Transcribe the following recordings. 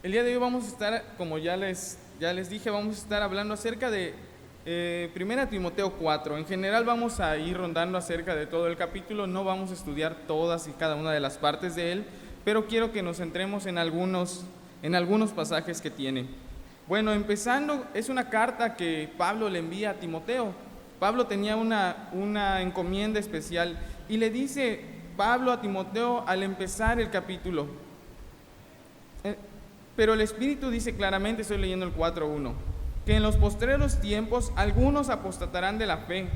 El día de hoy vamos a estar, como ya les dije, vamos a estar hablando acerca de 1 Timoteo 4. En general vamos a ir rondando acerca de todo el capítulo, no vamos a estudiar todas y cada una de las partes de él, pero quiero que nos centremos en algunos pasajes que tiene. Bueno, empezando, es una carta que Pablo le envía a Timoteo. Pablo tenía una encomienda especial y le dice Pablo a Timoteo al empezar el capítulo. Pero el Espíritu dice claramente, estoy leyendo el 4:1, que en los postreros tiempos algunos apostatarán de la fe,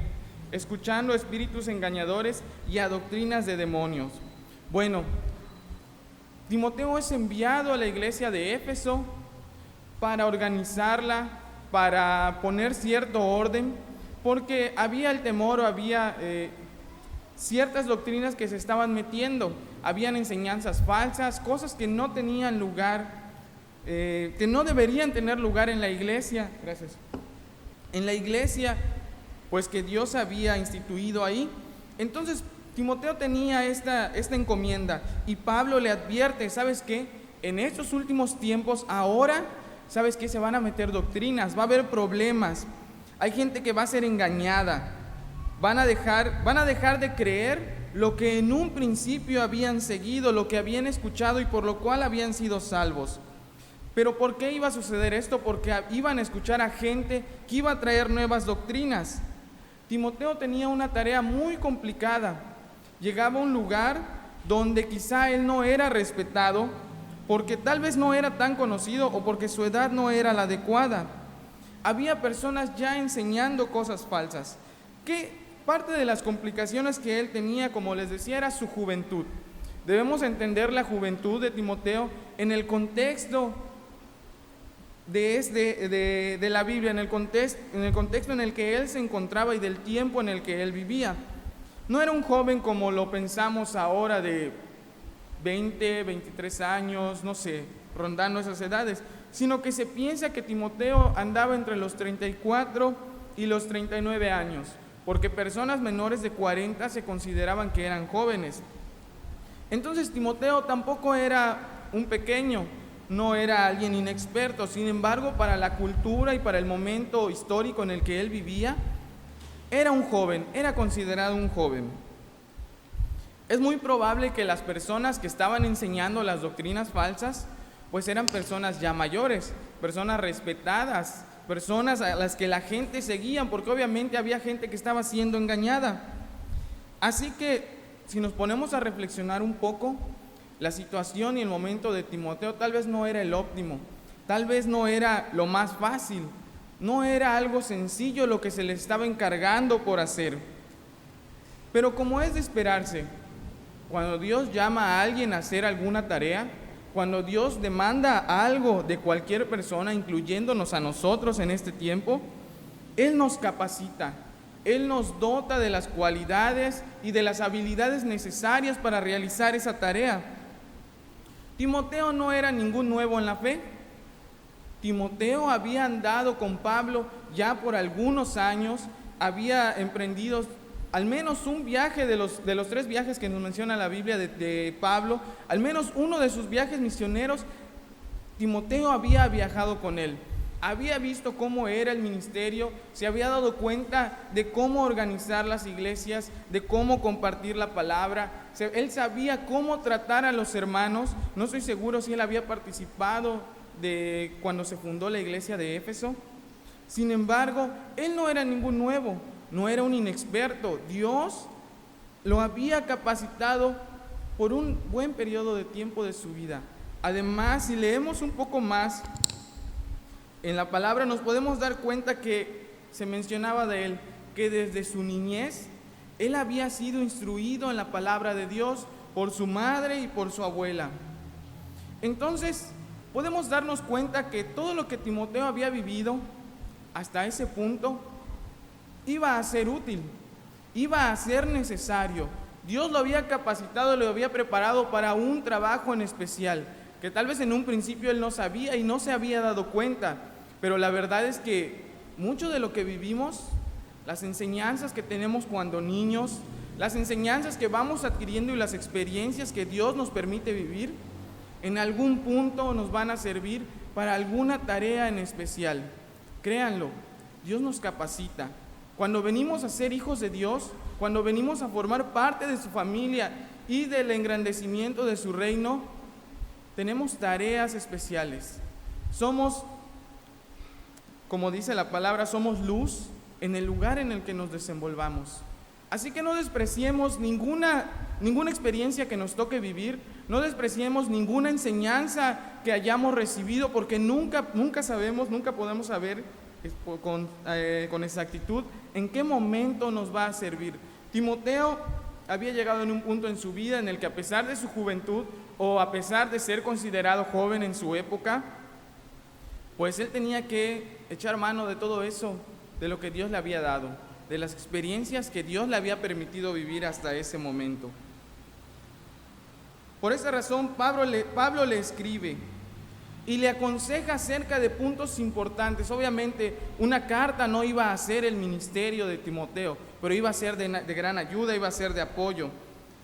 escuchando a espíritus engañadores y a doctrinas de demonios. Bueno, Timoteo es enviado a la iglesia de Éfeso para organizarla, para poner cierto orden, porque había el temor o había ciertas doctrinas que se estaban metiendo, habían enseñanzas falsas, cosas que no tenían lugar, que no deberían tener lugar en la iglesia. Gracias. En la iglesia, pues que Dios había instituido ahí. Entonces Timoteo tenía esta encomienda y Pablo le advierte, ¿sabes qué? En estos últimos tiempos, ahora, ¿sabes qué? Se van a meter doctrinas, va a haber problemas, hay gente que va a ser engañada, van a dejar de creer lo que en un principio habían seguido, lo que habían escuchado y por lo cual habían sido salvos. Pero ¿por qué iba a suceder esto? Porque iban a escuchar a gente que iba a traer nuevas doctrinas. Timoteo tenía una tarea muy complicada. Llegaba a un lugar donde quizá él no era respetado, porque tal vez no era tan conocido o porque su edad no era la adecuada. Había personas ya enseñando cosas falsas. ¿Qué parte de las complicaciones que él tenía, como les decía, era su juventud? Debemos entender la juventud de Timoteo en el contexto de la Biblia, en el contexto en el que él se encontraba y del tiempo en el que él vivía. No era un joven como lo pensamos ahora de 20, 23 años, no sé, rondando esas edades, sino que se piensa que Timoteo andaba entre los 34 y los 39 años, porque personas menores de 40 se consideraban que eran jóvenes. Entonces Timoteo tampoco era un pequeño, no era alguien inexperto. Sin embargo, para la cultura y para el momento histórico en el que él vivía, era un joven, era considerado un joven. Es muy probable que las personas que estaban enseñando las doctrinas falsas, pues eran personas ya mayores, personas respetadas, personas a las que la gente seguía, porque obviamente había gente que estaba siendo engañada. Así que, si nos ponemos a reflexionar un poco, la situación y el momento de Timoteo tal vez no era el óptimo, tal vez no era lo más fácil, no era algo sencillo lo que se le estaba encargando por hacer. Pero como es de esperarse, cuando Dios llama a alguien a hacer alguna tarea, cuando Dios demanda algo de cualquier persona, incluyéndonos a nosotros en este tiempo, Él nos capacita, Él nos dota de las cualidades y de las habilidades necesarias para realizar esa tarea. Timoteo no era ningún nuevo en la fe. Timoteo había andado con Pablo ya por algunos años, había emprendido al menos un viaje de los 3 viajes que nos menciona la Biblia de Pablo, al menos uno de sus viajes misioneros, Timoteo había viajado con él. Había visto cómo era el ministerio, se había dado cuenta de cómo organizar las iglesias, de cómo compartir la palabra. Él sabía cómo tratar a los hermanos. No estoy seguro si él había participado de cuando se fundó la iglesia de Éfeso. Sin embargo, él no era ningún nuevo, no era un inexperto. Dios lo había capacitado por un buen periodo de tiempo de su vida. Además, si leemos un poco más en la palabra, nos podemos dar cuenta que se mencionaba de él, que desde su niñez, él había sido instruido en la palabra de Dios por su madre y por su abuela. Entonces, podemos darnos cuenta que todo lo que Timoteo había vivido hasta ese punto iba a ser útil, iba a ser necesario. Dios lo había capacitado, lo había preparado para un trabajo en especial, que tal vez en un principio él no sabía y no se había dado cuenta, pero la verdad es que mucho de lo que vivimos, las enseñanzas que tenemos cuando niños, las enseñanzas que vamos adquiriendo y las experiencias que Dios nos permite vivir, En algún punto nos van a servir para alguna tarea en especial. Créanlo, Dios nos capacita. Cuando venimos a ser hijos de Dios, cuando venimos a formar parte de su familia y del engrandecimiento de su reino, tenemos tareas especiales. Somos, como dice la palabra, somos luz en el lugar en el que nos desenvolvamos. Así que no despreciemos ninguna experiencia que nos toque vivir, no despreciemos ninguna enseñanza que hayamos recibido, porque nunca sabemos, nunca podemos saber con exactitud en qué momento nos va a servir. Timoteo había llegado en un punto en su vida en el que, a pesar de su juventud o a pesar de ser considerado joven en su época, pues él tenía que echar mano de todo eso, de lo que Dios le había dado, de las experiencias que Dios le había permitido vivir hasta ese momento. Por esa razón, Pablo le escribe y le aconseja acerca de puntos importantes. Obviamente, una carta no iba a ser el ministerio de Timoteo, pero iba a ser de gran ayuda, iba a ser de apoyo.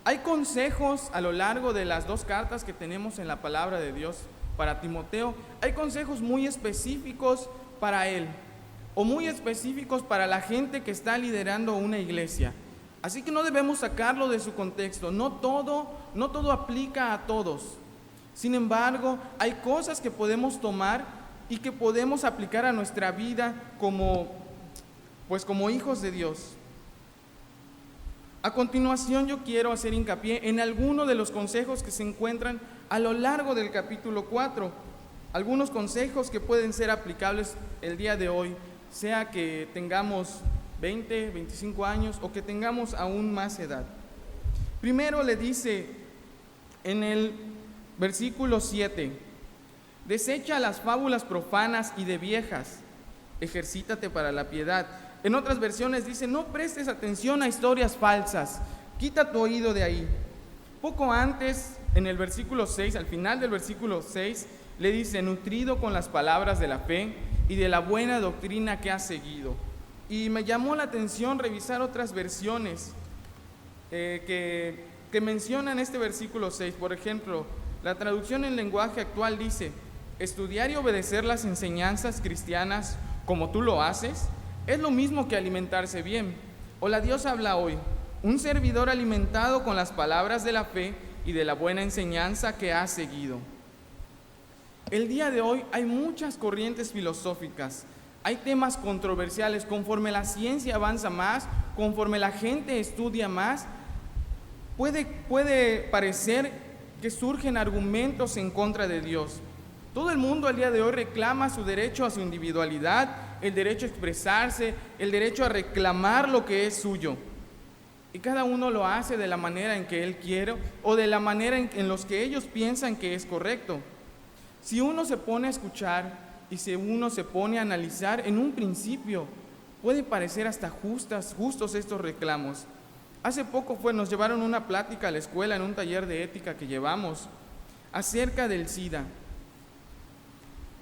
Hay consejos a lo largo de las 2 cartas que tenemos en la palabra de Dios para Timoteo. Hay consejos muy específicos para él, o muy específicos para la gente que está liderando una iglesia. Así que no debemos sacarlo de su contexto. No todo aplica a todos. Sin embargo, hay cosas que podemos tomar y que podemos aplicar a nuestra vida como hijos de Dios. A continuación, yo quiero hacer hincapié en algunos de los consejos que se encuentran a lo largo del capítulo 4. Algunos consejos que pueden ser aplicables el día de hoy, sea que tengamos 20, 25 años o que tengamos aún más edad. Primero le dice en el versículo 7, desecha las fábulas profanas y de viejas, ejercítate para la piedad. En otras versiones dice, no prestes atención a historias falsas, quita tu oído de ahí. Poco antes, en el versículo 6, al final del versículo 6, le dice, nutrido con las palabras de la fe y de la buena doctrina que has seguido. Y me llamó la atención revisar otras versiones que mencionan este versículo 6. Por ejemplo, la traducción en lenguaje actual dice, estudiar y obedecer las enseñanzas cristianas como tú lo haces, es lo mismo que alimentarse bien. O la Dios habla hoy, un servidor alimentado con las palabras de la fe y de la buena enseñanza que has seguido. El día de hoy hay muchas corrientes filosóficas, hay temas controversiales. Conforme la ciencia avanza más, conforme la gente estudia más, puede parecer que surgen argumentos en contra de Dios. Todo el mundo al día de hoy reclama su derecho a su individualidad, el derecho a expresarse, el derecho a reclamar lo que es suyo. Y cada uno lo hace de la manera en que él quiere o de la manera en los que ellos piensan que es correcto. Si uno se pone a escuchar y si uno se pone a analizar, en un principio puede parecer hasta justos estos reclamos. Hace poco nos llevaron una plática a la escuela en un taller de ética que llevamos acerca del SIDA.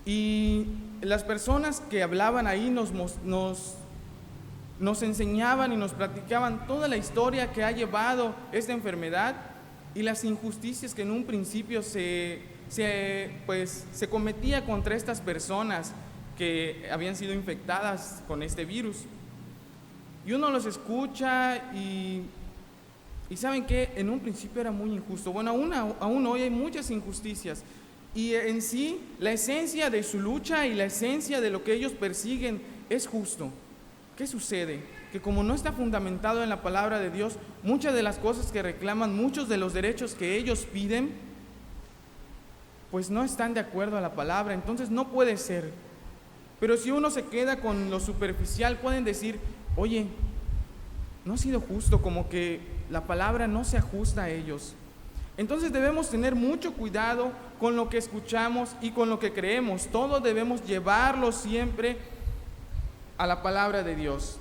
Y las personas que hablaban ahí nos enseñaban y nos platicaban toda la historia que ha llevado esta enfermedad y las injusticias que en un principio se cometía contra estas personas que habían sido infectadas con este virus. Y uno los escucha y ¿saben qué? En un principio era muy injusto. Bueno, aún hoy hay muchas injusticias. Y en sí, la esencia de su lucha y la esencia de lo que ellos persiguen es justo. ¿Qué sucede? Que como no está fundamentado en la palabra de Dios, muchas de las cosas que reclaman, muchos de los derechos que ellos piden, pues no están de acuerdo a la palabra. Entonces no puede ser. Pero si uno se queda con lo superficial, pueden decir, oye, no ha sido justo, como que la palabra no se ajusta a ellos. Entonces debemos tener mucho cuidado con lo que escuchamos y con lo que creemos. Todo debemos llevarlo siempre a la palabra de Dios.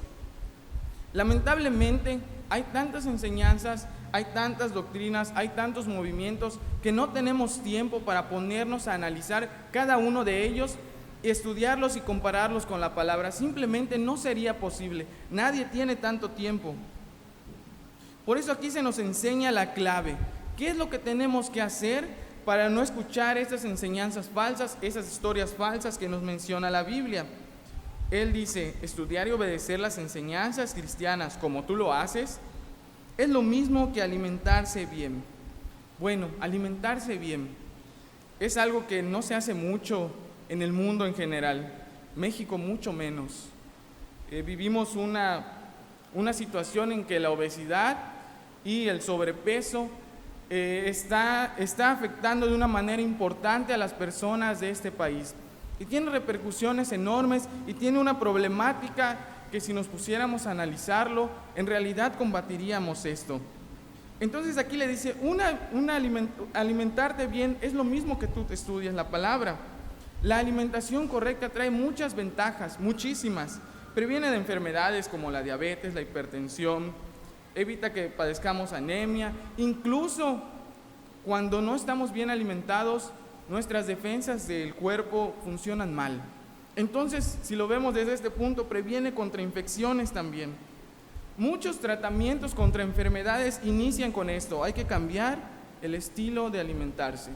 Lamentablemente hay tantas enseñanzas, hay tantas doctrinas, hay tantos movimientos que no tenemos tiempo para ponernos a analizar cada uno de ellos, estudiarlos y compararlos con la palabra. Simplemente no sería posible. Nadie tiene tanto tiempo. Por eso aquí se nos enseña la clave. ¿Qué es lo que tenemos que hacer? para no escuchar estas enseñanzas falsas, esas historias falsas que nos menciona la Biblia. Él dice, estudiar y obedecer las enseñanzas cristianas como tú lo haces, es lo mismo que alimentarse bien. Bueno, alimentarse bien es algo que no se hace mucho en el mundo en general, México mucho menos. Vivimos una situación en que la obesidad y el sobrepeso está afectando de una manera importante a las personas de este país y tiene repercusiones enormes y tiene una problemática que si nos pusiéramos a analizarlo, en realidad combatiríamos esto. Entonces aquí le dice, alimentarte bien es lo mismo que tú estudias la palabra. La alimentación correcta trae muchas ventajas, muchísimas. Previene de enfermedades como la diabetes, la hipertensión, evita que padezcamos anemia. Incluso cuando no estamos bien alimentados, nuestras defensas del cuerpo funcionan mal. Entonces, si lo vemos desde este punto, previene contra infecciones también. Muchos tratamientos contra enfermedades inician con esto. Hay que cambiar el estilo de alimentarse,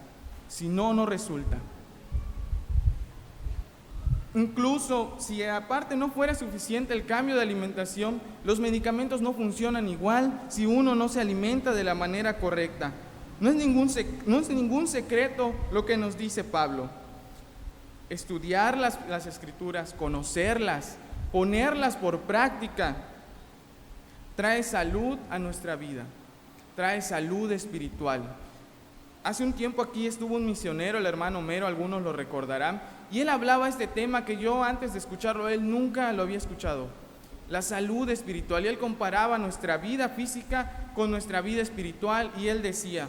si no, no resulta. Incluso si aparte no fuera suficiente el cambio de alimentación, los medicamentos no funcionan igual si uno no se alimenta de la manera correcta. No es ningún secreto lo que nos dice Pablo. Estudiar las Escrituras, conocerlas, ponerlas por práctica, trae salud a nuestra vida, trae salud espiritual. Hace un tiempo aquí estuvo un misionero, el hermano Mero, algunos lo recordarán, y él hablaba este tema que yo antes de escucharlo, él nunca lo había escuchado, la salud espiritual, y él comparaba nuestra vida física con nuestra vida espiritual, y él decía,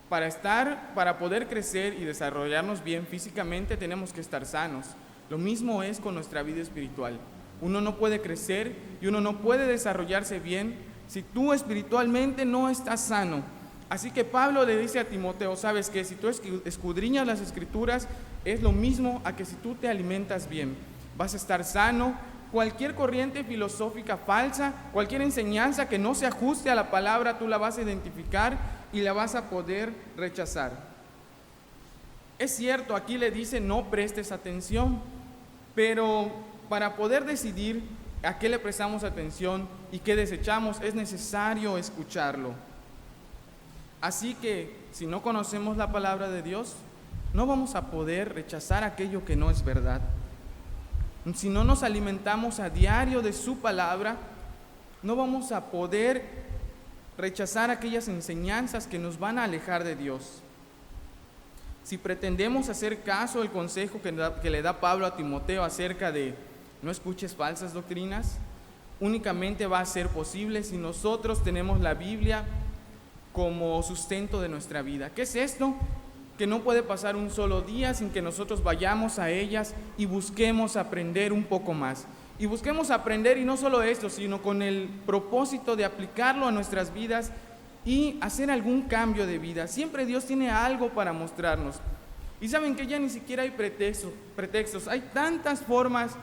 para poder crecer y desarrollarnos bien físicamente tenemos que estar sanos. Lo mismo es con nuestra vida espiritual. Uno no puede crecer y uno no puede desarrollarse bien si tú espiritualmente no estás sano. Así que Pablo le dice a Timoteo, ¿sabes qué? Si tú escudriñas las Escrituras, es lo mismo a que si tú te alimentas bien. Vas a estar sano. Cualquier corriente filosófica falsa, cualquier enseñanza que no se ajuste a la palabra, tú la vas a identificar y la vas a poder rechazar. Es cierto, aquí le dice no prestes atención, pero para poder decidir a qué le prestamos atención y qué desechamos, es necesario escucharlo. Así que si no conocemos la palabra de Dios, no vamos a poder rechazar aquello que no es verdad. Si no nos alimentamos a diario de su palabra, no vamos a poder rechazar aquellas enseñanzas que nos van a alejar de Dios. Si pretendemos hacer caso al consejo que le da Pablo a Timoteo acerca de no escuches falsas doctrinas, únicamente va a ser posible si nosotros tenemos la Biblia como sustento de nuestra vida. ¿Qué es esto? Que no puede pasar un solo día sin que nosotros vayamos a ellas y busquemos aprender un poco más. Y busquemos aprender, y no solo esto, sino con el propósito de aplicarlo a nuestras vidas y hacer algún cambio de vida. Siempre Dios tiene algo para mostrarnos. Y saben que ya ni siquiera hay pretextos. Hay tantas formas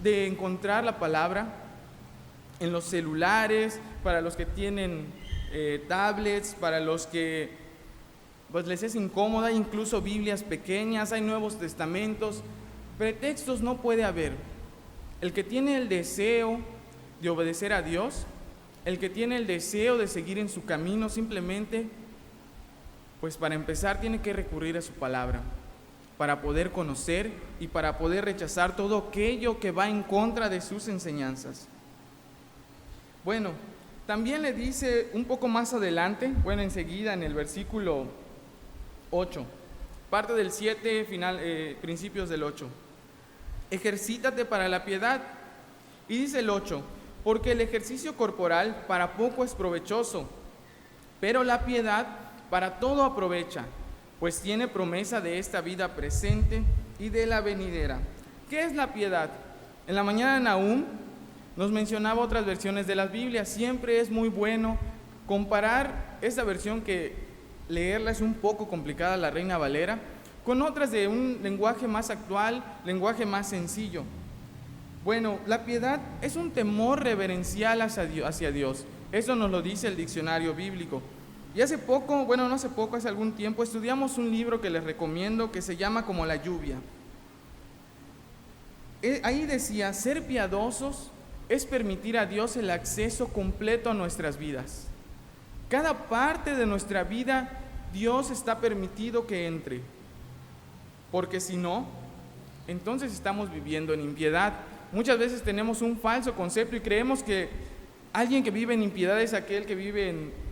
de encontrar la palabra en los celulares, para los que tienen tablets, para los que pues les es incómoda, incluso Biblias pequeñas, hay Nuevos Testamentos. Pretextos no puede haber. El que tiene el deseo de obedecer a Dios, el que tiene el deseo de seguir en su camino, simplemente, pues para empezar tiene que recurrir a su palabra, para poder conocer y para poder rechazar todo aquello que va en contra de sus enseñanzas. Bueno, también le dice un poco más adelante, bueno, enseguida en el versículo 8, parte del 7, principios del 8. Ejercítate para la piedad. Y dice el 8, porque el ejercicio corporal para poco es provechoso, pero la piedad para todo aprovecha, pues tiene promesa de esta vida presente y de la venidera. ¿Qué es la piedad? En la mañana de Nahum nos mencionaba otras versiones de las Biblias. Siempre es muy bueno comparar esta versión, que leerla es un poco complicada, la Reina Valera, con otras de un lenguaje más actual, lenguaje más sencillo. Bueno, la piedad es un temor reverencial hacia Dios. Eso nos lo dice el diccionario bíblico. Y hace poco, bueno, no hace poco, hace algún tiempo, estudiamos un libro que les recomiendo que se llama Como la lluvia. Ahí decía, ser piadosos es permitir a Dios el acceso completo a nuestras vidas. Cada parte de nuestra vida, Dios está permitido que entre. Porque si no, entonces estamos viviendo en impiedad. Muchas veces tenemos un falso concepto y creemos que alguien que vive en impiedad es aquel que vive en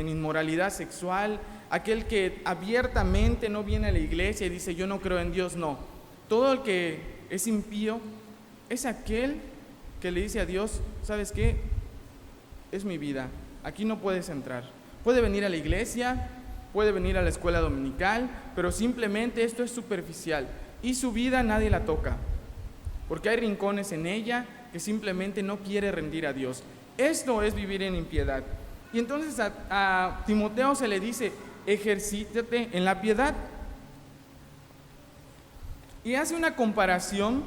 inmoralidad sexual, aquel que abiertamente no viene a la iglesia y dice yo no creo en Dios. No, todo el que es impío es aquel que le dice a Dios, ¿sabes qué? Es mi vida, aquí no puedes entrar. Puede venir a la iglesia, puede venir a la escuela dominical, pero simplemente esto es superficial y su vida nadie la toca, porque hay rincones en ella que simplemente no quiere rendir a Dios. Esto es vivir en impiedad. Y entonces a Timoteo se le dice, ejercítate en la piedad. Y hace una comparación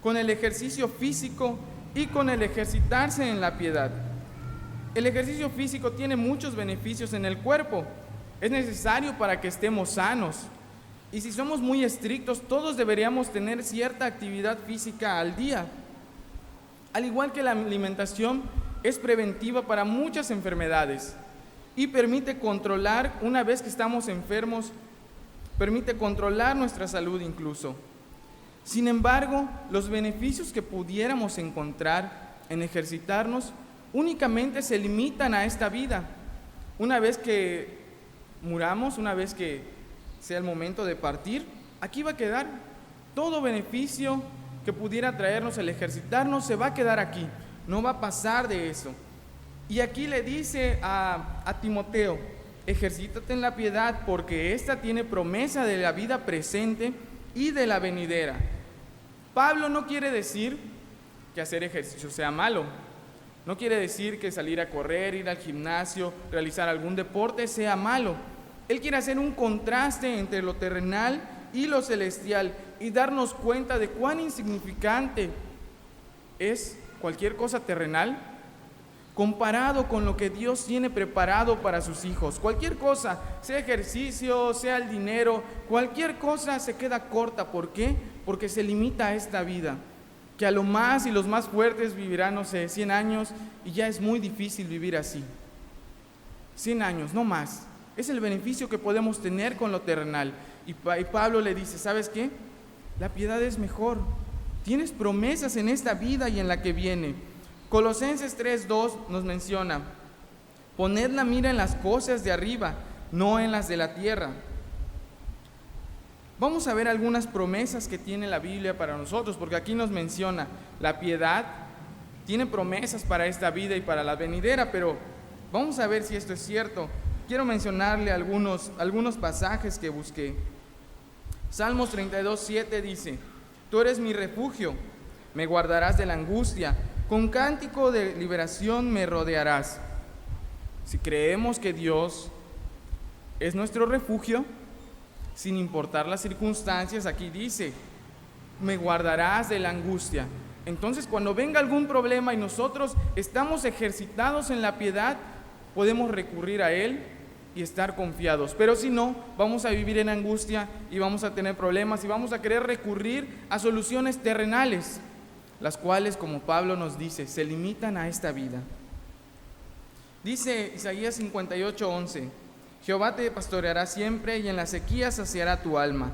con el ejercicio físico y con el ejercitarse en la piedad. El ejercicio físico tiene muchos beneficios en el cuerpo. Es necesario para que estemos sanos. Y si somos muy estrictos, todos deberíamos tener cierta actividad física al día. Al igual que la alimentación es preventiva para muchas enfermedades y permite controlar, una vez que estamos enfermos, permite controlar nuestra salud incluso. Sin embargo, los beneficios que pudiéramos encontrar en ejercitarnos únicamente se limitan a esta vida. Una vez que muramos, una vez que sea el momento de partir, aquí va a quedar. Todo beneficio que pudiera traernos el ejercitarnos se va a quedar aquí, no va a pasar de eso. Y aquí le dice a Timoteo, ejercítate en la piedad porque esta tiene promesa de la vida presente y de la venidera. Pablo no quiere decir que hacer ejercicio sea malo, no quiere decir que salir a correr, ir al gimnasio, realizar algún deporte sea malo. Él quiere hacer un contraste entre lo terrenal y lo celestial y darnos cuenta de cuán insignificante es cualquier cosa terrenal comparado con lo que Dios tiene preparado para sus hijos. Cualquier cosa, sea ejercicio, sea el dinero, cualquier cosa se queda corta. ¿Por qué? Porque se limita a esta vida, que a lo más y los más fuertes vivirán, no sé, 100 años, y ya es muy difícil vivir así. 100 años, no más. Es el beneficio que podemos tener con lo terrenal. Y Pablo le dice, ¿sabes qué? La piedad es mejor. Tienes promesas en esta vida y en la que viene. Colosenses 3:2 nos menciona, poned la mira en las cosas de arriba, no en las de la tierra. Vamos a ver algunas promesas que tiene la Biblia para nosotros, porque aquí nos menciona, la piedad tiene promesas para esta vida y para la venidera, pero vamos a ver si esto es cierto. Quiero mencionarle algunos pasajes que busqué. Salmos 32:7 dice, tú eres mi refugio, me guardarás de la angustia, con cántico de liberación me rodearás. Si creemos que Dios es nuestro refugio, sin importar las circunstancias, aquí dice, me guardarás de la angustia. Entonces, cuando venga algún problema y nosotros estamos ejercitados en la piedad, podemos recurrir a Él y estar confiados. Pero si no, vamos a vivir en angustia y vamos a tener problemas y vamos a querer recurrir a soluciones terrenales, las cuales, como Pablo nos dice, se limitan a esta vida. Dice Isaías 58:11, Jehová te pastoreará siempre y en la sequía saciará tu alma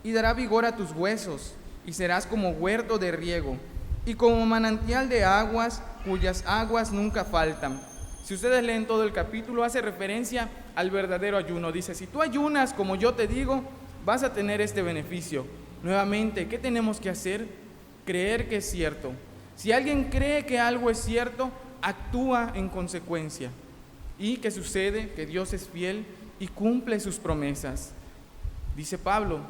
y dará vigor a tus huesos y serás como huerto de riego y como manantial de aguas cuyas aguas nunca faltan. Si ustedes leen todo el capítulo, hace referencia al verdadero ayuno. Dice, si tú ayunas como yo te digo, vas a tener este beneficio. Nuevamente, ¿qué tenemos que hacer? Creer que es cierto. Si alguien cree que algo es cierto, actúa en consecuencia. ¿Y qué sucede? Que Dios es fiel y cumple sus promesas. Dice Pablo,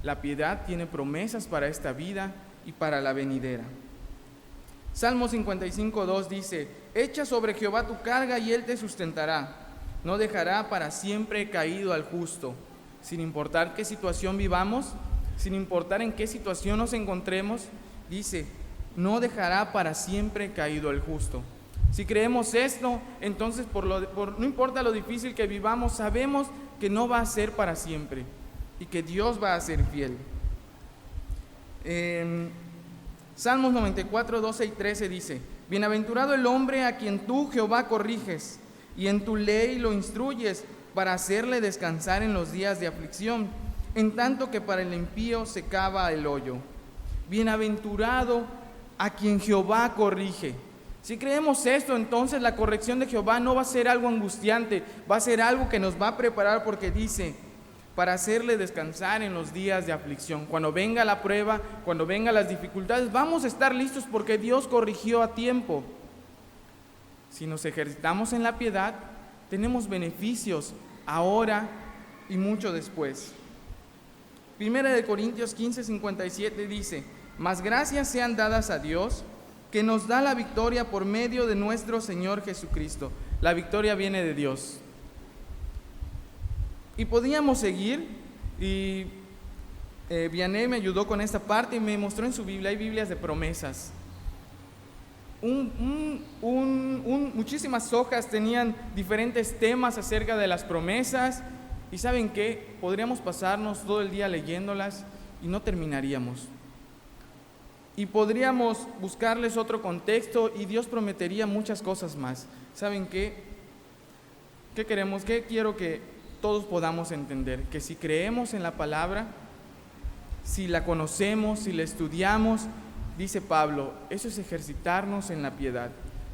la piedad tiene promesas para esta vida y para la venidera. Salmo 55:2 dice, echa sobre Jehová tu carga y Él te sustentará. No dejará para siempre caído al justo. Sin importar qué situación vivamos, sin importar en qué situación nos encontremos, dice, no dejará para siempre caído al justo. Si creemos esto, entonces no importa lo difícil que vivamos, sabemos que no va a ser para siempre y que Dios va a ser fiel. Salmos 94, 12 y 13 dice: Bienaventurado el hombre a quien tú, Jehová, corriges, y en tu ley lo instruyes, para hacerle descansar en los días de aflicción, en tanto que para el impío se cava el hoyo. Bienaventurado a quien Jehová corrige. Si creemos esto, entonces la corrección de Jehová no va a ser algo angustiante, va a ser algo que nos va a preparar, porque dice, para hacerle descansar en los días de aflicción. Cuando venga la prueba, cuando vengan las dificultades, vamos a estar listos porque Dios corrigió a tiempo. Si nos ejercitamos en la piedad, tenemos beneficios ahora y mucho después. Primera de Corintios 15, 57 dice: Mas gracias sean dadas a Dios, que nos da la victoria por medio de nuestro Señor Jesucristo. La victoria viene de Dios. Y podíamos seguir, y Vianney me ayudó con esta parte y me mostró en su Biblia, hay Biblias de promesas. Muchísimas hojas tenían diferentes temas acerca de las promesas, y ¿saben qué? Podríamos pasarnos todo el día leyéndolas y no terminaríamos. Y podríamos buscarles otro contexto y Dios prometería muchas cosas más. ¿Saben qué? ¿Qué queremos? ¿Qué quiero que todos podamos entender? Que si creemos en la palabra, si la conocemos, si la estudiamos, dice Pablo, eso es ejercitarnos en la piedad,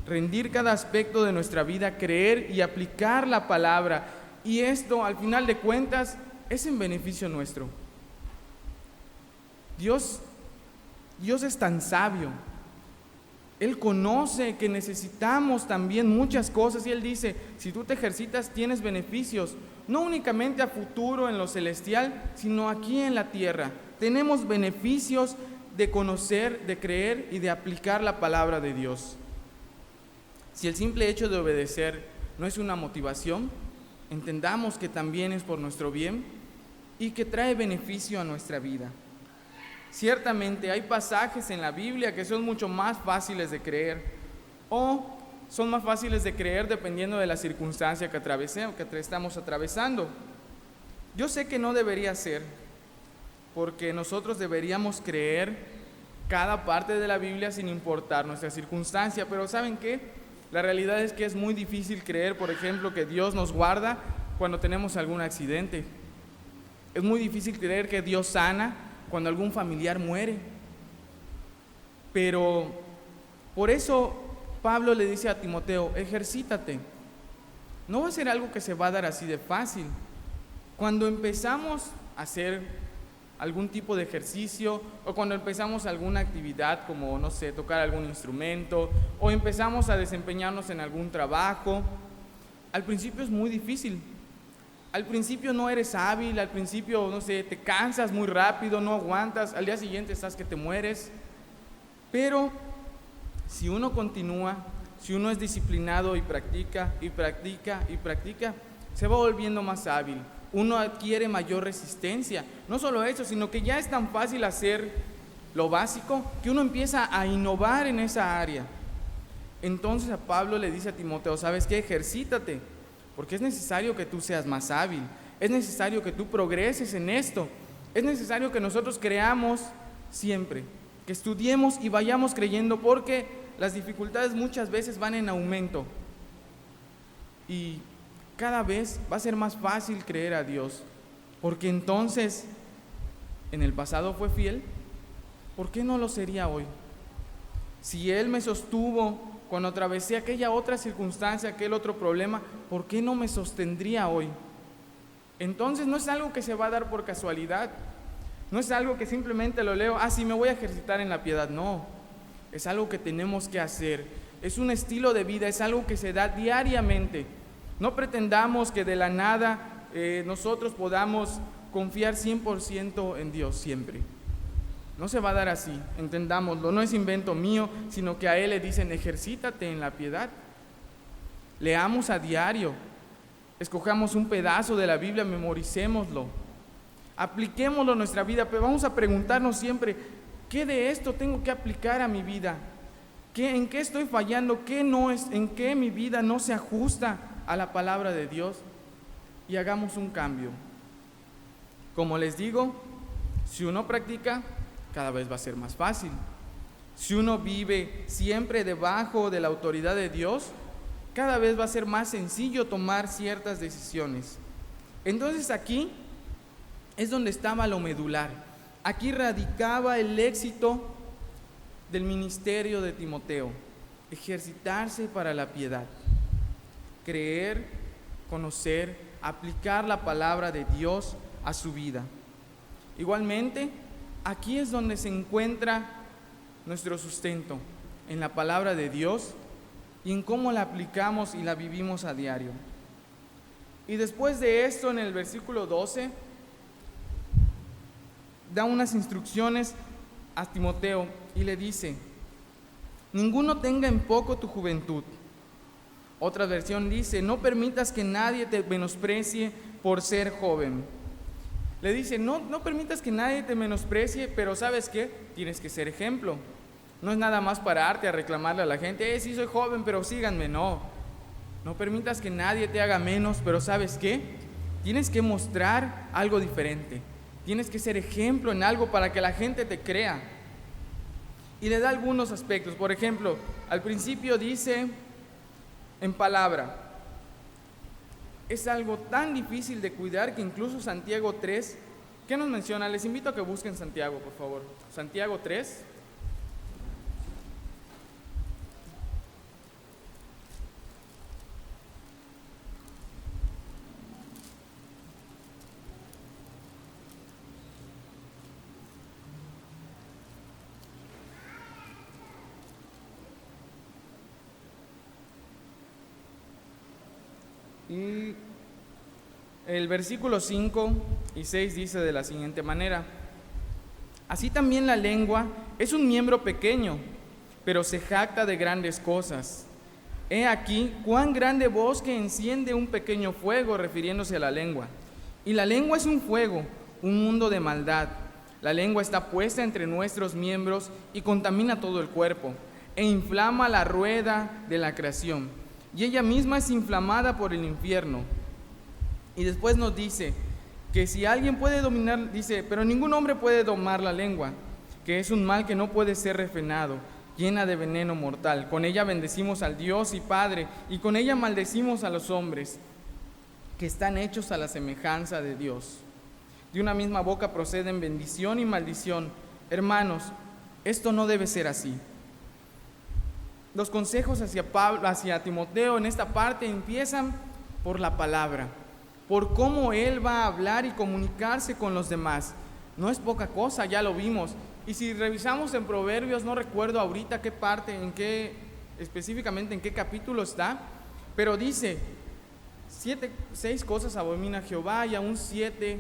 rendir cada aspecto de nuestra vida, creer y aplicar la palabra, y esto al final de cuentas es en beneficio nuestro. Dios es tan sabio, Él conoce que necesitamos también muchas cosas, y Él dice, si tú te ejercitas tienes beneficios, no únicamente a futuro en lo celestial, sino aquí en la tierra. Tenemos beneficios de conocer, de creer y de aplicar la palabra de Dios. Si el simple hecho de obedecer no es una motivación, entendamos que también es por nuestro bien y que trae beneficio a nuestra vida. Ciertamente hay pasajes en la Biblia que son mucho más fáciles de creer, o son más fáciles de creer dependiendo de la circunstancia que estamos atravesando. Yo sé que no debería ser, porque nosotros deberíamos creer cada parte de la Biblia sin importar nuestra circunstancia, pero ¿saben qué? La realidad es que es muy difícil creer, por ejemplo, que Dios nos guarda cuando tenemos algún accidente. Es muy difícil creer que Dios sana cuando algún familiar muere. Pero por eso Pablo le dice a Timoteo, ejercítate. No va a ser algo que se va a dar así de fácil. Cuando empezamos a hacer algún tipo de ejercicio, o cuando empezamos alguna actividad como, no sé, tocar algún instrumento, o empezamos a desempeñarnos en algún trabajo, al principio es muy difícil. Al principio no eres hábil, al principio, no sé, te cansas muy rápido, no aguantas, al día siguiente estás que te mueres. Pero si uno continúa, si uno es disciplinado y practica, se va volviendo más hábil. Uno adquiere mayor resistencia. No solo eso, sino que ya es tan fácil hacer lo básico que uno empieza a innovar en esa área. Entonces a Pablo le dice a Timoteo, ¿sabes qué? Ejercítate, porque es necesario que tú seas más hábil, es necesario que tú progreses en esto, es necesario que nosotros creamos siempre, que estudiemos y vayamos creyendo, porque las dificultades muchas veces van en aumento y cada vez va a ser más fácil creer a Dios, porque entonces en el pasado fue fiel, ¿por qué no lo sería hoy? Si Él me sostuvo cuando atravesé aquella otra circunstancia, aquel otro problema, ¿por qué no me sostendría hoy? Entonces no es algo que se va a dar por casualidad, no es algo que simplemente lo leo, sí, me voy a ejercitar en la piedad, no, es algo que tenemos que hacer, es un estilo de vida, es algo que se da diariamente. No pretendamos que de la nada nosotros podamos confiar 100% en Dios siempre. No se va a dar así, entendámoslo, no es invento mío, sino que a Él le dicen, ejercítate en la piedad. Leamos a diario, escojamos un pedazo de la Biblia, memoricémoslo, apliquémoslo a nuestra vida, pero vamos a preguntarnos siempre, ¿qué de esto tengo que aplicar a mi vida? ¿En qué estoy fallando? ¿En qué mi vida no se ajusta a la palabra de Dios? Y hagamos un cambio. Como les digo, si uno practica, cada vez va a ser más fácil. Si uno vive siempre debajo de la autoridad de Dios, cada vez va a ser más sencillo tomar ciertas decisiones. Entonces aquí es donde estaba lo medular. Aquí radicaba el éxito del ministerio de Timoteo: ejercitarse para la piedad, creer, conocer, aplicar la palabra de Dios a su vida. Igualmente, aquí es donde se encuentra nuestro sustento, en la palabra de Dios y en cómo la aplicamos y la vivimos a diario. Y después de esto, en el versículo 12, da unas instrucciones a Timoteo y le dice: ninguno tenga en poco tu juventud. Otra versión dice: no permitas que nadie te menosprecie por ser joven. Le dice: no permitas que nadie te menosprecie, pero ¿sabes qué? Tienes que ser ejemplo. No es nada más pararte a reclamarle a la gente: sí soy joven, pero síganme. No permitas que nadie te haga menos, pero ¿sabes qué? Tienes que mostrar algo diferente. Tienes que ser ejemplo en algo para que la gente te crea. Y le da algunos aspectos. Por ejemplo, al principio dice en palabra. Es algo tan difícil de cuidar que incluso Santiago 3, ¿qué nos menciona? Les invito a que busquen Santiago, por favor. Santiago 3. Y el versículo 5 y 6 dice de la siguiente manera: así también la lengua es un miembro pequeño, pero se jacta de grandes cosas. He aquí cuán grande bosque enciende un pequeño fuego, refiriéndose a la lengua. Y la lengua es un fuego, un mundo de maldad. La lengua está puesta entre nuestros miembros y contamina todo el cuerpo, e inflama la rueda de la creación, y ella misma es inflamada por el infierno. Y después nos dice que si alguien puede dominar, dice: pero ningún hombre puede domar la lengua, que es un mal que no puede ser refrenado, llena de veneno mortal. Con ella bendecimos al Dios y Padre, y con ella maldecimos a los hombres, que están hechos a la semejanza de Dios. De una misma boca proceden bendición y maldición. Hermanos, esto no debe ser así. Los consejos hacia Timoteo en esta parte empiezan por la palabra, por cómo él va a hablar y comunicarse con los demás. No es poca cosa, ya lo vimos. Y si revisamos en Proverbios, no recuerdo ahorita qué parte, específicamente en qué capítulo está, pero dice: 6 cosas abomina Jehová y aún 7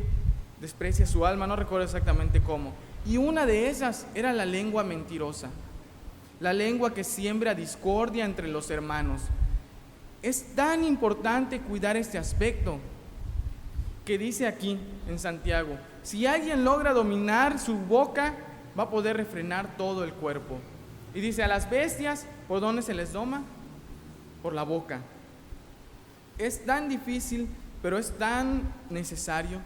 desprecia su alma, no recuerdo exactamente cómo. Y una de esas era la lengua mentirosa. La lengua que siembra discordia entre los hermanos. Es tan importante cuidar este aspecto que dice aquí en Santiago: si alguien logra dominar su boca, va a poder refrenar todo el cuerpo. Y dice: a las bestias, ¿por dónde se les doma? Por la boca. Es tan difícil, pero es tan necesario.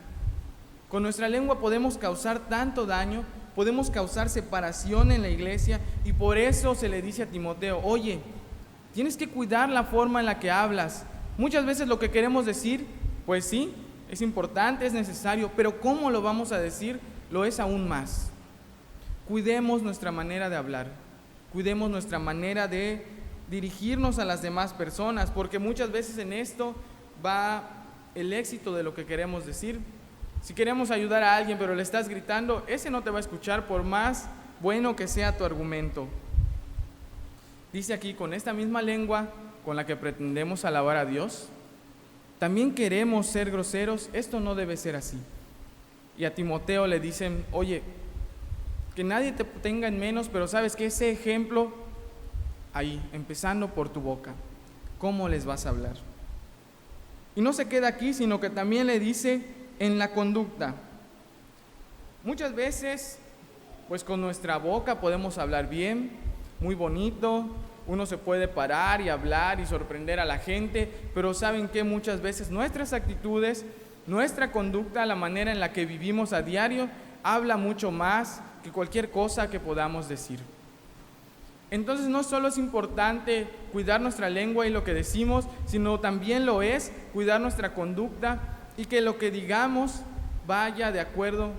Con nuestra lengua podemos causar tanto daño, podemos causar separación en la iglesia, y por eso se le dice a Timoteo: oye, tienes que cuidar la forma en la que hablas. Muchas veces lo que queremos decir, pues sí, es importante, es necesario, pero cómo lo vamos a decir lo es aún más. Cuidemos nuestra manera de hablar, cuidemos nuestra manera de dirigirnos a las demás personas, porque muchas veces en esto va el éxito de lo que queremos decir. Si queremos ayudar a alguien pero le estás gritando, ese no te va a escuchar por más bueno que sea tu argumento. Dice aquí: con esta misma lengua con la que pretendemos alabar a Dios, también queremos ser groseros. Esto no debe ser así. Y a Timoteo le dicen: oye, que nadie te tenga en menos, pero sabes que ese ejemplo ahí, empezando por tu boca, ¿cómo les vas a hablar? Y no se queda aquí, sino que también le dice: en la conducta. Muchas veces, pues con nuestra boca podemos hablar bien, muy bonito, uno se puede parar y hablar y sorprender a la gente, pero ¿saben qué? Muchas veces nuestras actitudes, nuestra conducta, la manera en la que vivimos a diario, habla mucho más que cualquier cosa que podamos decir. Entonces no solo es importante cuidar nuestra lengua y lo que decimos, sino también lo es cuidar nuestra conducta y que lo que digamos vaya de acuerdo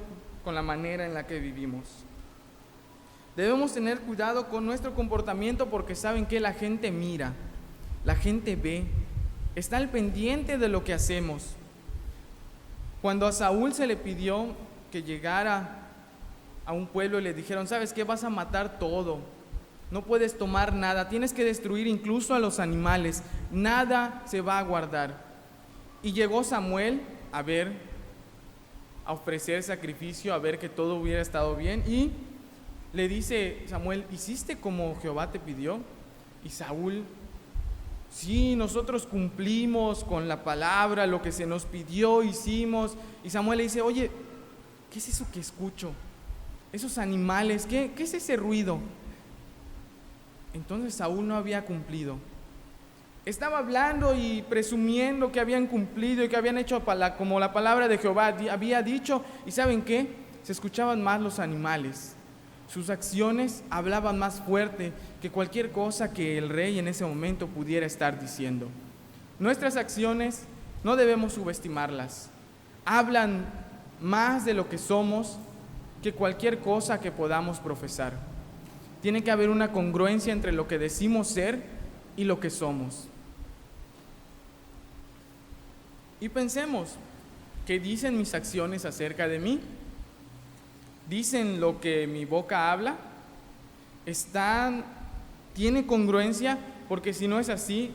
con la manera en la que vivimos. Debemos tener cuidado con nuestro comportamiento porque saben que la gente mira, la gente ve, está al pendiente de lo que hacemos. Cuando a Saúl se le pidió que llegara a un pueblo y le dijeron, ¿sabes qué? Vas a matar todo, no puedes tomar nada, tienes que destruir incluso a los animales, nada se va a guardar. Y llegó Samuel a ofrecer sacrificio, a ver que todo hubiera estado bien, y le dice Samuel, ¿hiciste como Jehová te pidió? Y Saúl, sí, nosotros cumplimos con la palabra, lo que se nos pidió, hicimos. Y Samuel le dice, oye, ¿qué es eso que escucho? Esos animales, ¿qué es ese ruido? Entonces Saúl no había cumplido. Estaba hablando y presumiendo que habían cumplido y que habían hecho como la palabra de Jehová había dicho. ¿Y saben qué? Se escuchaban más los animales. Sus acciones hablaban más fuerte que cualquier cosa que el rey en ese momento pudiera estar diciendo. Nuestras acciones no debemos subestimarlas. Hablan más de lo que somos que cualquier cosa que podamos profesar. Tiene que haber una congruencia entre lo que decimos ser y lo que somos. Y pensemos, ¿qué dicen mis acciones acerca de mí? ¿Dicen lo que mi boca habla? ¿Tiene congruencia? Porque si no es así,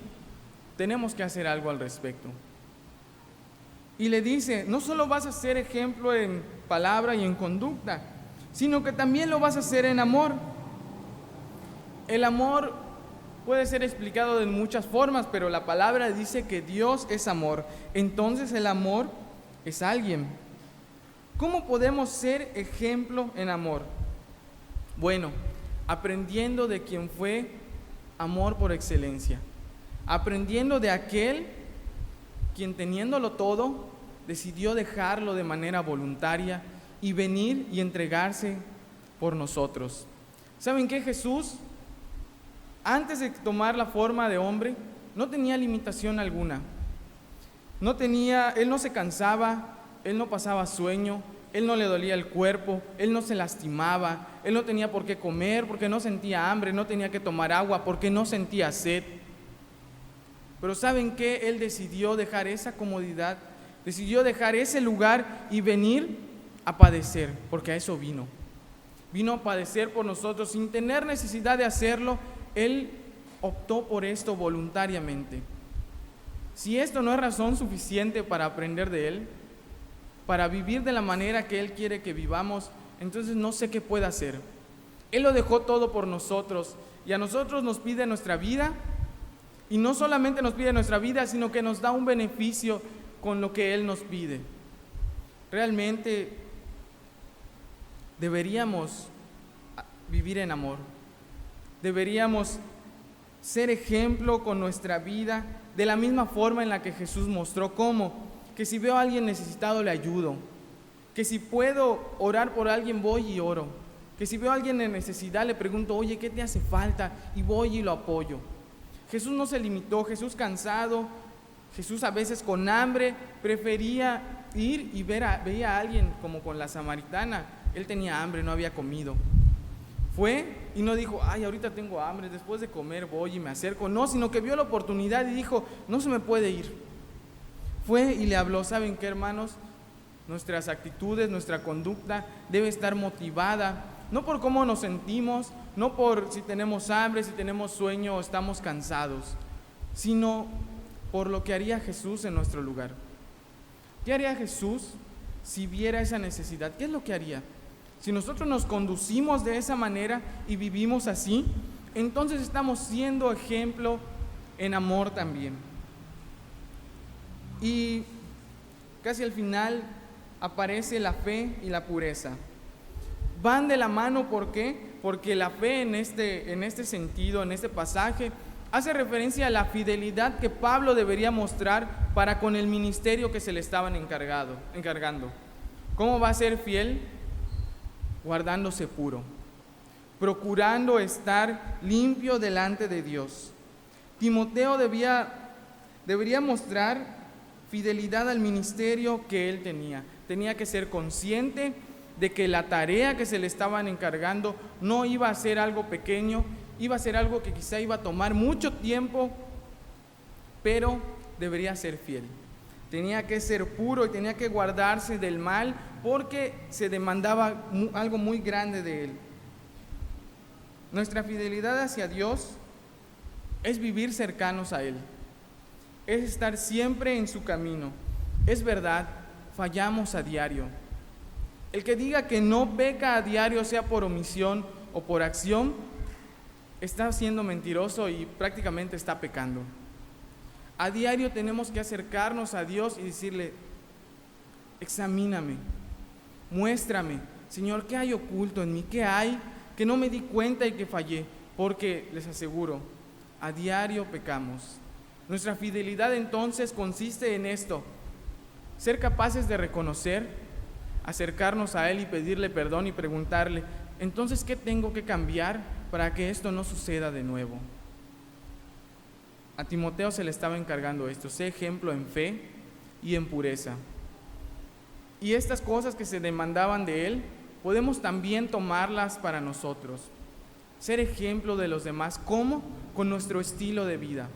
tenemos que hacer algo al respecto. Y le dice, no solo vas a ser ejemplo en palabra y en conducta, sino que también lo vas a hacer en amor. El amor puede ser explicado de muchas formas, pero la palabra dice que Dios es amor. Entonces el amor es alguien. ¿Cómo podemos ser ejemplo en amor? Bueno, aprendiendo de quien fue amor por excelencia, aprendiendo de aquel quien teniéndolo todo, decidió dejarlo de manera voluntaria y venir y entregarse por nosotros. ¿Saben qué? Jesús, antes de tomar la forma de hombre, no tenía limitación alguna. Él no se cansaba, él no pasaba sueño, él no le dolía el cuerpo, él no se lastimaba, él no tenía por qué comer porque no sentía hambre, no tenía que tomar agua porque no sentía sed. Pero ¿saben qué? Él decidió dejar esa comodidad, decidió dejar ese lugar y venir a padecer, porque a eso vino. Vino a padecer por nosotros sin tener necesidad de hacerlo. Él optó por esto voluntariamente. Si esto no es razón suficiente para aprender de Él, para vivir de la manera que Él quiere que vivamos, entonces no sé qué puede hacer. Él lo dejó todo por nosotros y a nosotros nos pide nuestra vida, y no solamente nos pide nuestra vida, sino que nos da un beneficio con lo que Él nos pide. Realmente deberíamos vivir en amor. Deberíamos ser ejemplo con nuestra vida de la misma forma en la que Jesús mostró cómo. Que si veo a alguien necesitado le ayudo. Que si puedo orar por alguien voy y oro. Que si veo a alguien en necesidad le pregunto, oye, ¿qué te hace falta? Y voy y lo apoyo. Jesús no se limitó. Jesús cansado, Jesús a veces con hambre, prefería ir y veía a alguien como con la samaritana. Él tenía hambre, no había comido. Fue y no dijo, ay, ahorita tengo hambre, después de comer voy y me acerco. No, sino que vio la oportunidad y dijo, no se me puede ir. Fue y le habló. ¿Saben qué, hermanos? Nuestras actitudes, nuestra conducta debe estar motivada, no por cómo nos sentimos, no por si tenemos hambre, si tenemos sueño o estamos cansados, sino por lo que haría Jesús en nuestro lugar. ¿Qué haría Jesús si viera esa necesidad? ¿Qué es lo que haría? Si nosotros nos conducimos de esa manera y vivimos así, entonces estamos siendo ejemplo en amor también. Y casi al final aparece la fe y la pureza. Van de la mano, ¿por qué? Porque la fe en este sentido, en este pasaje, hace referencia a la fidelidad que Pablo debería mostrar para con el ministerio que se le estaban encargando. ¿Cómo va a ser fiel? Guardándose puro, procurando estar limpio delante de Dios. Timoteo debería mostrar fidelidad al ministerio que él tenía. Tenía que ser consciente de que la tarea que se le estaban encargando no iba a ser algo pequeño, iba a ser algo que quizá iba a tomar mucho tiempo, pero debería ser fiel. Tenía que ser puro y tenía que guardarse del mal porque se demandaba algo muy grande de él. Nuestra fidelidad hacia Dios es vivir cercanos a Él, es estar siempre en su camino. Es verdad, fallamos a diario. El que diga que no peca a diario, sea por omisión o por acción, está siendo mentiroso y prácticamente está pecando. A diario tenemos que acercarnos a Dios y decirle: examíname, muéstrame, Señor, ¿qué hay oculto en mí? ¿Qué hay que no me di cuenta y que fallé? Porque les aseguro, a diario pecamos. Nuestra fidelidad entonces consiste en esto: ser capaces de reconocer, acercarnos a Él y pedirle perdón y preguntarle: entonces, ¿qué tengo que cambiar para que esto no suceda de nuevo? A Timoteo se le estaba encargando esto: sé ejemplo en fe y en pureza. Y estas cosas que se demandaban de él, podemos también tomarlas para nosotros. Ser ejemplo de los demás. ¿Cómo? Con nuestro estilo de vida,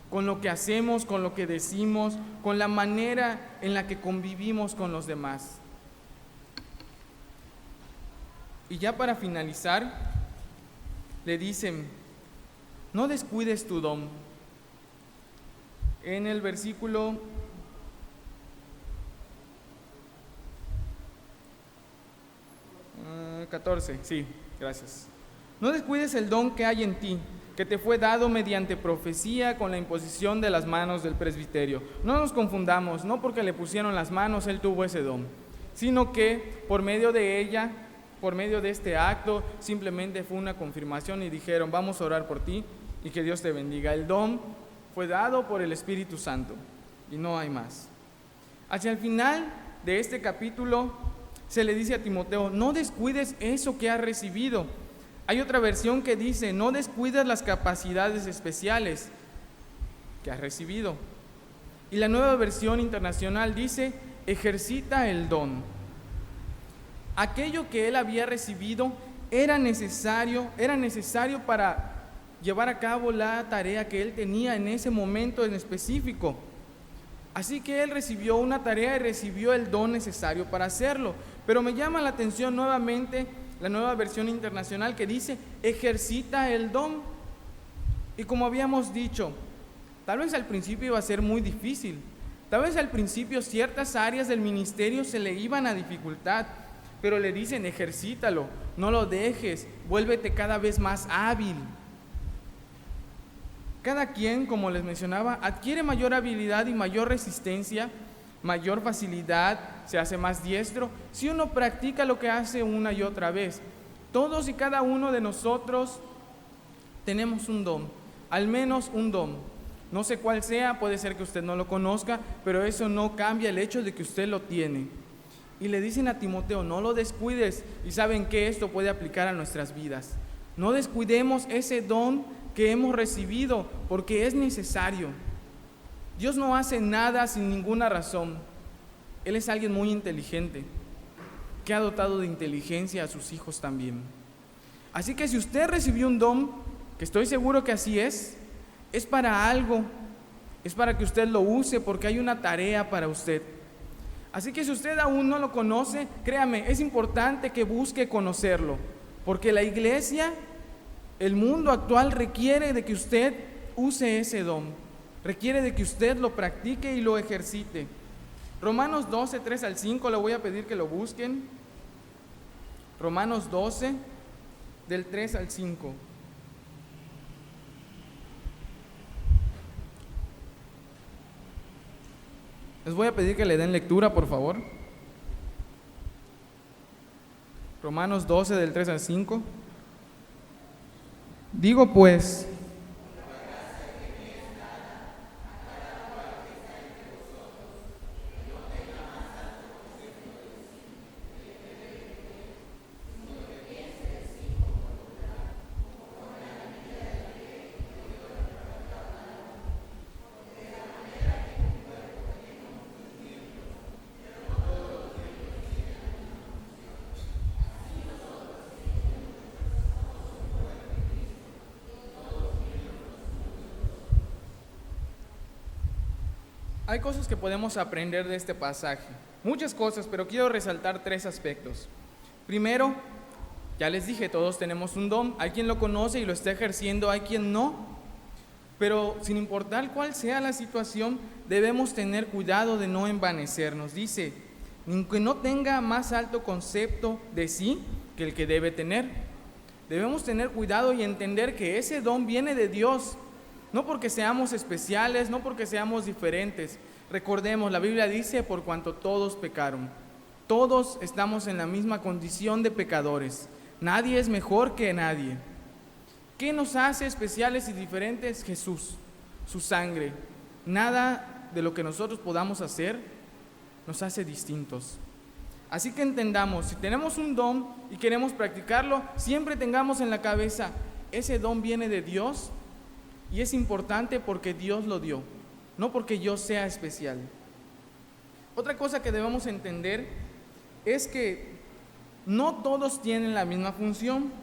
con lo que hacemos, con lo que decimos, con la manera en la que convivimos con los demás. Y ya para finalizar, le dicen: no descuides tu don. En el versículo 14, sí, gracias. No descuides el don que hay en ti, que te fue dado mediante profecía con la imposición de las manos del presbiterio. No nos confundamos, no porque le pusieron las manos él tuvo ese don, sino que por medio de ella, por medio de este acto, simplemente fue una confirmación y dijeron: vamos a orar por ti y que Dios te bendiga. El don fue dado por el Espíritu Santo y no hay más. Hacia el final de este capítulo se le dice a Timoteo: no descuides eso que has recibido. Hay otra versión que dice: no descuides las capacidades especiales que has recibido. Y la Nueva Versión Internacional dice: ejercita el don. Aquello que él había recibido era necesario para llevar a cabo la tarea que él tenía en ese momento en específico. Así que él recibió una tarea y recibió el don necesario para hacerlo. Pero me llama la atención nuevamente la Nueva Versión Internacional que dice: ejercita el don. Y como habíamos dicho, tal vez al principio iba a ser muy difícil. Tal vez al principio ciertas áreas del ministerio se le iban a dificultar, pero le dicen: ejercítalo, no lo dejes, vuélvete cada vez más hábil. Cada quien, como les mencionaba, adquiere mayor habilidad y mayor resistencia, mayor facilidad, se hace más diestro si uno practica lo que hace una y otra vez. Todos y cada uno de nosotros tenemos un don, al menos un don. No sé cuál sea, puede ser que usted no lo conozca, pero eso no cambia el hecho de que usted lo tiene. Y le dicen a Timoteo: no lo descuides. Y saben que esto puede aplicar a nuestras vidas. No descuidemos ese don que hemos recibido, porque es necesario. Dios no hace nada sin ninguna razón. Él es alguien muy inteligente, que ha dotado de inteligencia a sus hijos también. Así que si usted recibió un don, que estoy seguro que así es para algo, es para que usted lo use, porque hay una tarea para usted. Así que si usted aún no lo conoce, créame, es importante que busque conocerlo, porque la iglesia, el mundo actual requiere de que usted use ese don, requiere de que usted lo practique y lo ejercite. Romanos 12, 3 al 5, le voy a pedir que lo busquen. Romanos 12, del 3 al 5. Les voy a pedir que le den lectura, por favor. Romanos 12, del 3 al 5. Digo pues, hay cosas que podemos aprender de este pasaje, muchas cosas, pero quiero resaltar 3 aspectos. Primero, ya les dije, todos tenemos un don, hay quien lo conoce y lo está ejerciendo, hay quien no, pero sin importar cuál sea la situación, debemos tener cuidado de no envanecernos. Dice, que no tenga más alto concepto de sí que el que debe tener. Debemos tener cuidado y entender que ese don viene de Dios, no porque seamos especiales, no porque seamos diferentes. Recordemos, la Biblia dice, por cuanto todos pecaron. Todos estamos en la misma condición de pecadores. Nadie es mejor que nadie. ¿Qué nos hace especiales y diferentes? Jesús, su sangre. Nada de lo que nosotros podamos hacer nos hace distintos. Así que entendamos, si tenemos un don y queremos practicarlo, siempre tengamos en la cabeza, ese don viene de Dios. Y es importante porque Dios lo dio, no porque yo sea especial. Otra cosa que debemos entender es que no todos tienen la misma función.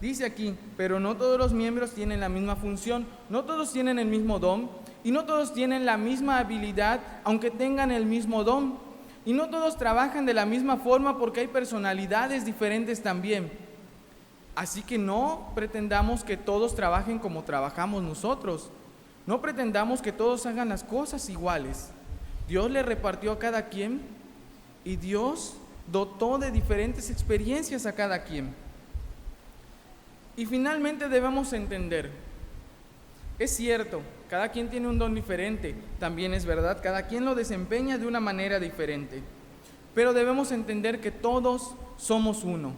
Dice aquí, pero no todos los miembros tienen la misma función, no todos tienen el mismo don y no todos tienen la misma habilidad, aunque tengan el mismo don. Y no todos trabajan de la misma forma porque hay personalidades diferentes también. Así que no pretendamos que todos trabajen como trabajamos nosotros. No pretendamos que todos hagan las cosas iguales. Dios le repartió a cada quien y Dios dotó de diferentes experiencias a cada quien. Y finalmente debemos entender, es cierto, cada quien tiene un don diferente, también es verdad, cada quien lo desempeña de una manera diferente. Pero debemos entender que todos somos uno.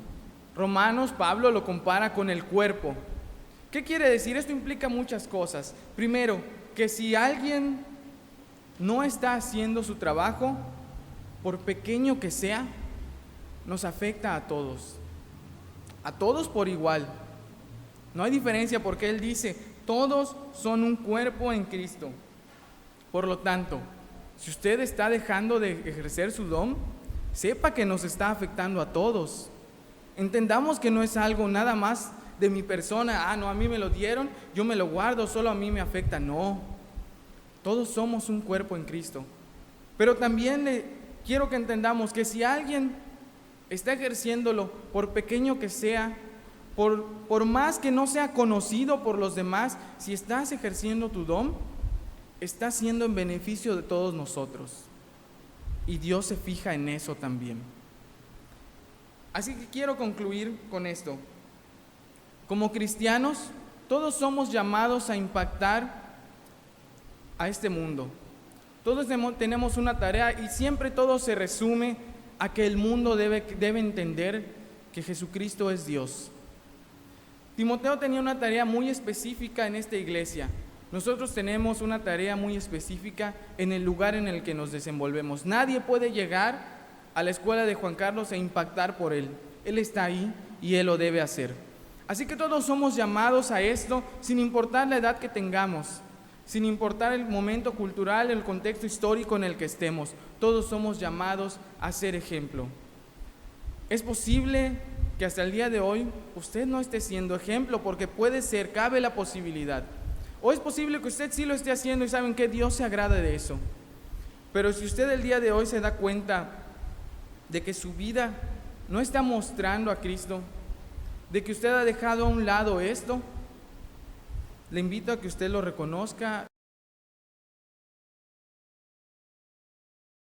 Romanos, Pablo lo compara con el cuerpo. ¿Qué quiere decir? Esto implica muchas cosas. Primero, que si alguien no está haciendo su trabajo, por pequeño que sea, nos afecta a todos por igual. No hay diferencia porque Él dice, todos son un cuerpo en Cristo. Por lo tanto, si usted está dejando de ejercer su don, sepa que nos está afectando a todos. Entendamos que no es algo nada más de mi persona, no, a mí me lo dieron, yo me lo guardo, solo a mí me afecta. No, todos somos un cuerpo en Cristo. Pero también quiero que entendamos que si alguien está ejerciéndolo, por pequeño que sea, por más que no sea conocido por los demás, si estás ejerciendo tu don, estás siendo en beneficio de todos nosotros. Y Dios se fija en eso también. Así que quiero concluir con esto. Como cristianos, todos somos llamados a impactar a este mundo. Todos tenemos una tarea y siempre todo se resume a que el mundo debe entender que Jesucristo es Dios. Timoteo tenía una tarea muy específica en esta iglesia. Nosotros tenemos una tarea muy específica en el lugar en el que nos desenvolvemos. Nadie puede llegar a la escuela de Juan Carlos e impactar por él. Él está ahí y él lo debe hacer. Así que todos somos llamados a esto sin importar la edad que tengamos, sin importar el momento cultural, el contexto histórico en el que estemos. Todos somos llamados a ser ejemplo. Es posible que hasta el día de hoy usted no esté siendo ejemplo porque puede ser, cabe la posibilidad. O es posible que usted sí lo esté haciendo y saben que Dios se agrada de eso. Pero si usted el día de hoy se da cuenta de que su vida no está mostrando a Cristo, de que usted ha dejado a un lado esto, le invito a que usted lo reconozca.